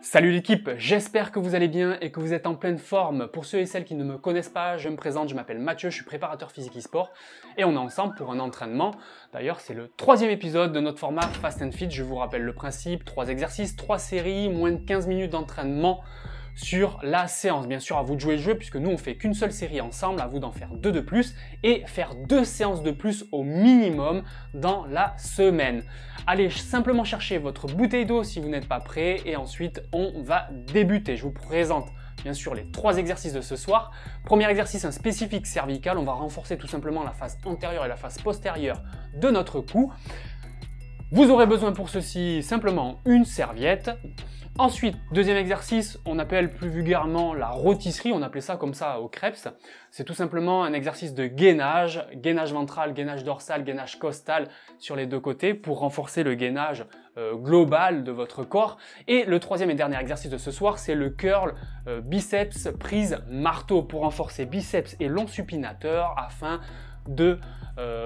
Salut l'équipe, j'espère que vous allez bien et que vous êtes en pleine forme. Pour ceux et celles qui ne me connaissent pas, je me présente, je m'appelle Mathieu, je suis préparateur physique e-sport et on est ensemble pour un entraînement. D'ailleurs, c'est le 3e épisode de notre format Fast and Fit. Je vous rappelle le principe, 3 exercices, 3 séries, moins de 15 minutes d'entraînement sur la séance. Bien sûr, à vous de jouer le jeu puisque nous on fait qu'une seule série ensemble, à vous d'en faire 2 de plus et faire 2 séances de plus au minimum dans la semaine. Allez simplement chercher votre bouteille d'eau si vous n'êtes pas prêt et ensuite on va débuter. Je vous présente bien sûr les 3 exercices de ce soir. Premier exercice, un spécifique cervical. On va renforcer tout simplement la face antérieure et la face postérieure de notre cou. Vous aurez besoin pour ceci simplement une serviette. Ensuite, deuxième exercice, on appelle plus vulgairement la rôtisserie, on appelait ça comme ça au Krebs. C'est tout simplement un exercice de gainage ventral, gainage dorsal, gainage costal sur les deux côtés pour renforcer le gainage global de votre corps. Et le troisième et dernier exercice de ce soir, c'est le curl biceps prise marteau pour renforcer biceps et long supinateur afin de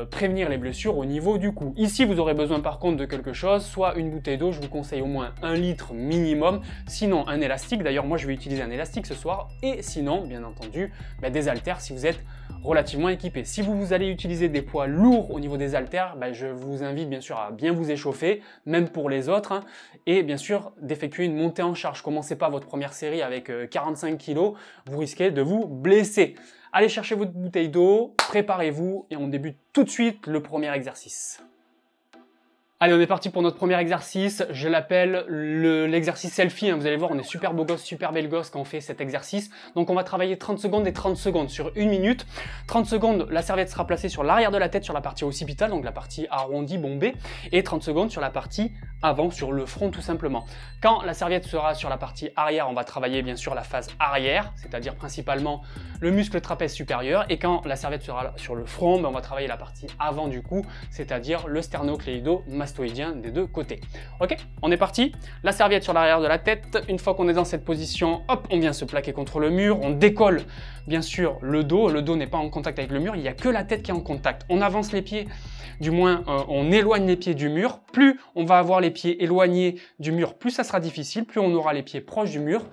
prévenir les blessures au niveau du cou. Ici, vous aurez besoin par contre de quelque chose, soit une bouteille d'eau, je vous conseille au moins 1 litre minimum, sinon un élastique. D'ailleurs, moi je vais utiliser un élastique ce soir, et sinon, bien entendu, des haltères si vous êtes relativement équipé. Si vous allez utiliser des poids lourds au niveau des haltères, je vous invite bien sûr à bien vous échauffer, même pour les autres, et bien sûr d'effectuer une montée en charge. Commencez pas votre première série avec 45 kg, vous risquez de vous blesser. Allez chercher votre bouteille d'eau, préparez-vous et on débute tout de suite le premier exercice. Allez, on est parti pour notre premier exercice, je l'appelle l'exercice selfie, vous allez voir, on est super beau gosse, super belle gosse quand on fait cet exercice. Donc on va travailler 30 secondes et 30 secondes sur 1 minute. 30 secondes, la serviette sera placée sur l'arrière de la tête, sur la partie occipitale, donc la partie arrondie, bombée, et 30 secondes sur la partie avant, sur le front tout simplement. Quand la serviette sera sur la partie arrière, on va travailler bien sûr la phase arrière, c'est-à-dire principalement le muscle trapèze supérieur, et quand la serviette sera sur le front, on va travailler la partie avant du cou, c'est-à-dire le sternocléido-mastoïdien des deux côtés. Ok, on est parti. La serviette sur l'arrière de la tête. Une fois qu'on est dans cette position, hop, on vient se plaquer contre le mur. On décolle bien sûr le dos. Le dos n'est pas en contact avec le mur. Il n'y a que la tête qui est en contact. On avance les pieds. Du moins, on éloigne les pieds du mur. Plus on va avoir les pieds éloignés du mur, plus ça sera difficile. Plus on aura les pieds proches du mur,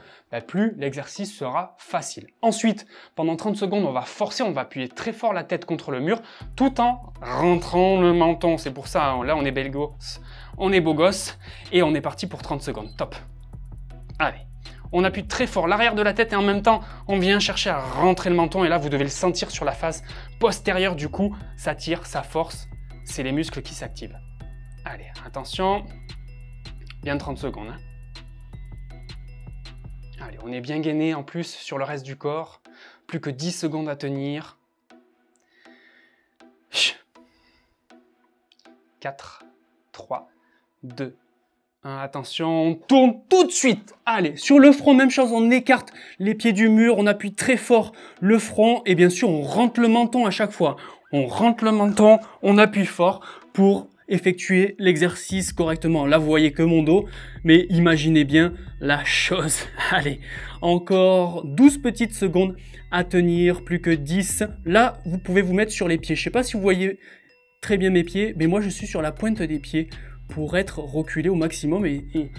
plus l'exercice sera facile. Ensuite, pendant 30 secondes, on va forcer, on va appuyer très fort la tête contre le mur, tout en rentrant le menton. C'est pour ça, là, on est belle gosse, on est beau gosse, et on est parti pour 30 secondes. Top. Allez. On appuie très fort l'arrière de la tête et en même temps, on vient chercher à rentrer le menton. Et là, vous devez le sentir sur la face postérieure du cou. Ça tire, ça force. C'est les muscles qui s'activent. Allez, attention. Bien 30 secondes. Allez, on est bien gainé en plus sur le reste du corps. Plus que 10 secondes à tenir. 4, 3, 2, 1. Attention, on tourne tout de suite. Allez, sur le front, même chose, on écarte les pieds du mur, on appuie très fort le front et bien sûr, on rentre le menton à chaque fois. On rentre le menton, on appuie fort pour effectuer l'exercice correctement. Là, vous voyez que mon dos, mais imaginez bien la chose. Allez, encore 12 petites secondes à tenir, plus que 10. Là, vous pouvez vous mettre sur les pieds. Je ne sais pas si vous voyez très bien mes pieds, mais moi, je suis sur la pointe des pieds pour être reculé au maximum et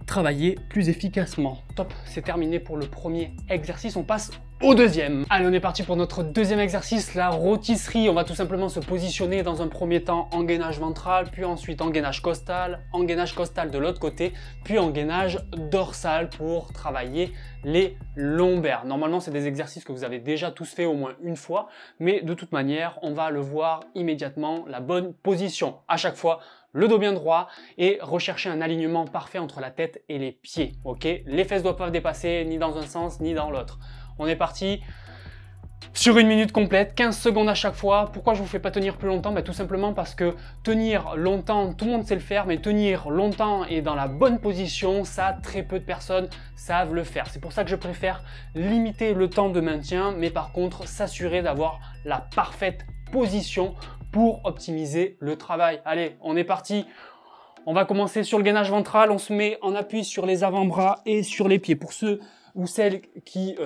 travailler plus efficacement. Top, c'est terminé pour le premier exercice. On passe au deuxième. Allez, on est parti pour notre deuxième exercice, la rôtisserie. On va tout simplement se positionner dans un premier temps en gainage ventral, puis ensuite en gainage costal de l'autre côté, puis en gainage dorsal pour travailler les lombaires. Normalement, c'est des exercices que vous avez déjà tous fait au moins une fois, mais de toute manière, on va le voir immédiatement, la bonne position. À chaque fois, le dos bien droit et rechercher un alignement parfait entre la tête et les pieds. Ok, les fesses ne doivent pas dépasser ni dans un sens ni dans l'autre. On est parti sur 1 minute complète, 15 secondes à chaque fois. Pourquoi je ne vous fais pas tenir plus longtemps? Tout simplement parce que tenir longtemps, tout le monde sait le faire, mais tenir longtemps et dans la bonne position, ça, très peu de personnes savent le faire. C'est pour ça que je préfère limiter le temps de maintien, mais par contre, s'assurer d'avoir la parfaite position pour optimiser le travail. Allez, on est parti. On va commencer sur le gainage ventral. On se met en appui sur les avant-bras et sur les pieds. Pour ceux ou celles qui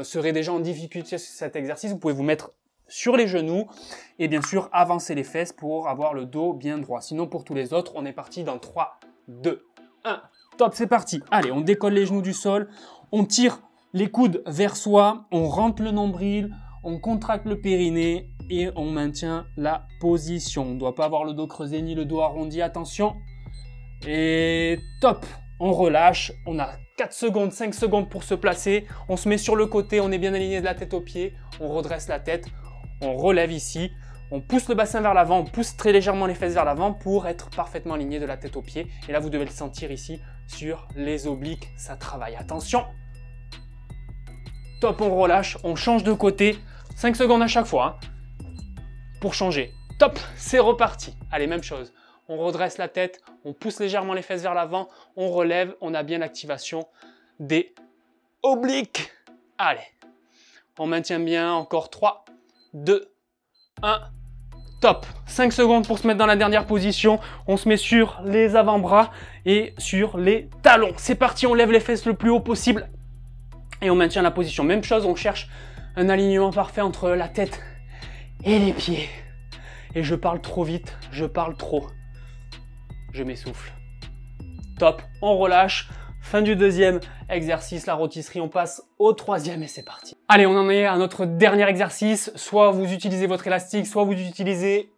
seraient déjà en difficulté sur cet exercice, vous pouvez vous mettre sur les genoux et bien sûr avancer les fesses pour avoir le dos bien droit. Sinon, pour tous les autres, on est parti dans 3, 2, 1. Top, c'est parti. Allez, on décolle les genoux du sol, on tire les coudes vers soi, on rentre le nombril, on contracte le périnée et on maintient la position. On ne doit pas avoir le dos creusé ni le dos arrondi, attention. Et top, on relâche, on a 4 secondes, 5 secondes pour se placer. On se met sur le côté, on est bien aligné de la tête aux pieds, on redresse la tête, on relève ici. On pousse le bassin vers l'avant, on pousse très légèrement les fesses vers l'avant pour être parfaitement aligné de la tête aux pieds. Et là, vous devez le sentir ici sur les obliques, ça travaille. Attention. Top, on relâche, on change de côté. 5 secondes à chaque fois pour changer. Top, c'est reparti. Allez, même chose. On redresse la tête, on pousse légèrement les fesses vers l'avant, on relève, on a bien l'activation des obliques. Allez, on maintient bien, encore 3, 2, 1. Top, 5 secondes pour se mettre dans la dernière position. On se met sur les avant-bras et sur les talons. C'est parti, on lève les fesses le plus haut possible et on maintient la position. Même chose, on cherche un alignement parfait entre la tête et les pieds. Et je parle trop vite, je parle trop. Je m'essouffle. Top, on relâche. Fin du deuxième exercice, la rôtisserie, on passe au troisième et c'est parti. Allez, on en est à notre dernier exercice. Soit vous utilisez votre élastique, soit vous utilisez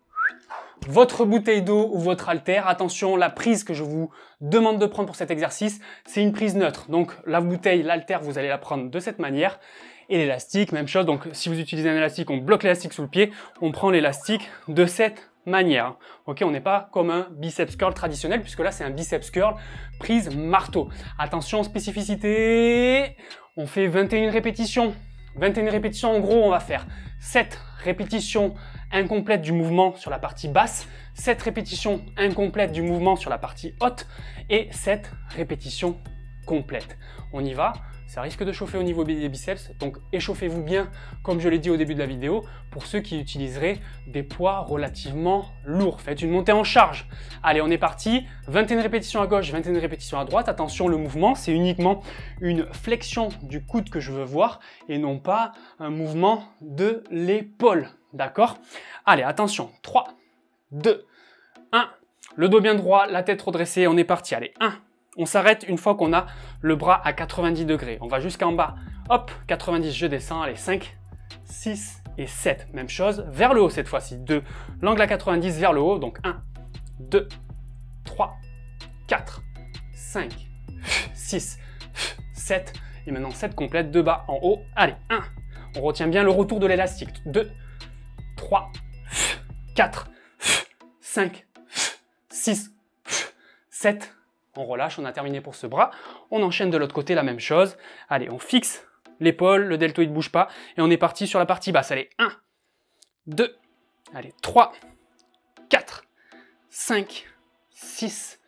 votre bouteille d'eau ou votre haltère. Attention, la prise que je vous demande de prendre pour cet exercice, c'est une prise neutre. Donc la bouteille, l'haltère, vous allez la prendre de cette manière. Et l'élastique, même chose. Donc si vous utilisez un élastique, on bloque l'élastique sous le pied. On prend l'élastique de cette manière. Ok, on n'est pas comme un biceps curl traditionnel puisque là c'est un biceps curl prise marteau. Attention, spécificité, on fait 21 répétitions. 21 répétitions, en gros on va faire 7 répétitions incomplètes du mouvement sur la partie basse, 7 répétitions incomplètes du mouvement sur la partie haute et 7 répétitions complètes. On y va. Ça risque de chauffer au niveau des biceps, donc échauffez-vous bien, comme je l'ai dit au début de la vidéo, pour ceux qui utiliseraient des poids relativement lourds. Faites une montée en charge. Allez, on est parti. 21 répétitions à gauche, 21 répétitions à droite. Attention, le mouvement, c'est uniquement une flexion du coude que je veux voir et non pas un mouvement de l'épaule. D'accord? Allez, attention. 3, 2, 1. Le dos bien droit, la tête redressée. On est parti. Allez, 1. On s'arrête une fois qu'on a le bras à 90 degrés. On va jusqu'en bas. Hop, 90, je descends. Allez, 5, 6 et 7. Même chose, vers le haut cette fois-ci. 2, l'angle à 90 vers le haut. Donc 1, 2, 3, 4, 5, 6, 7. Et maintenant 7 complètes, de bas en haut. Allez, 1. On retient bien le retour de l'élastique. 2, 3, 4, 5, 6, 7. On relâche, on a terminé pour ce bras. On enchaîne de l'autre côté, la même chose. Allez, on fixe l'épaule, le deltoïde ne bouge pas. Et on est parti sur la partie basse. Allez, 1, 2, allez, 3, 4, 5, 6,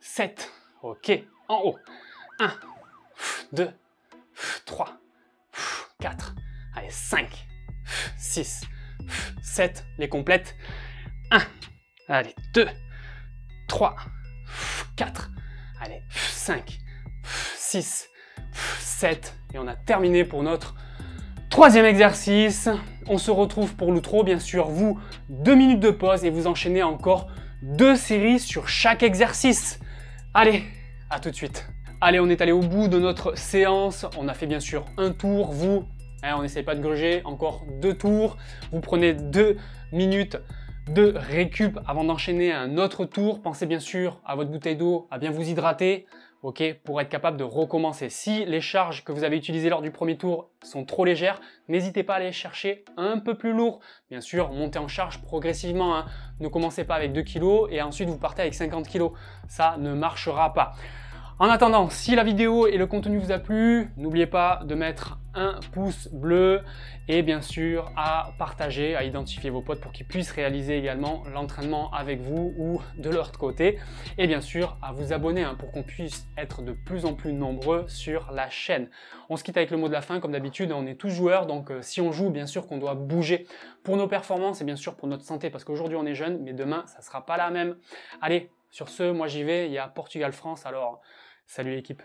7. Ok, en haut. 1, 2, 3, 4, allez, 5, 6, 7. Les complètes. 1, allez, 2, 3, 4, allez, 5, 6, 7. Et on a terminé pour notre troisième exercice. On se retrouve pour l'outro, bien sûr. Vous, 2 minutes de pause et vous enchaînez encore 2 séries sur chaque exercice. Allez, à tout de suite. Allez, on est allé au bout de notre séance. On a fait bien sûr un tour. Vous, on n'essaye pas de gruger, encore 2 tours. Vous prenez 2 minutes de récup avant d'enchaîner un autre tour. Pensez bien sûr à votre bouteille d'eau, à bien vous hydrater, ok, pour être capable de recommencer. Si les charges que vous avez utilisées lors du premier tour sont trop légères, n'hésitez pas à aller chercher un peu plus lourd. Bien sûr, montez en charge progressivement, hein. Ne commencez pas avec 2 kg et ensuite vous partez avec 50 kg. Ça ne marchera pas. En attendant, si la vidéo et le contenu vous a plu, n'oubliez pas de mettre un pouce bleu et bien sûr à partager, à identifier vos potes pour qu'ils puissent réaliser également l'entraînement avec vous ou de l'autre côté. Et bien sûr à vous abonner hein, pour qu'on puisse être de plus en plus nombreux sur la chaîne. On se quitte avec le mot de la fin comme d'habitude, on est tous joueurs donc si on joue bien sûr qu'on doit bouger pour nos performances et bien sûr pour notre santé parce qu'aujourd'hui on est jeune mais demain ça sera pas la même. Allez, sur ce, moi j'y vais, il y a Portugal-France alors salut l'équipe.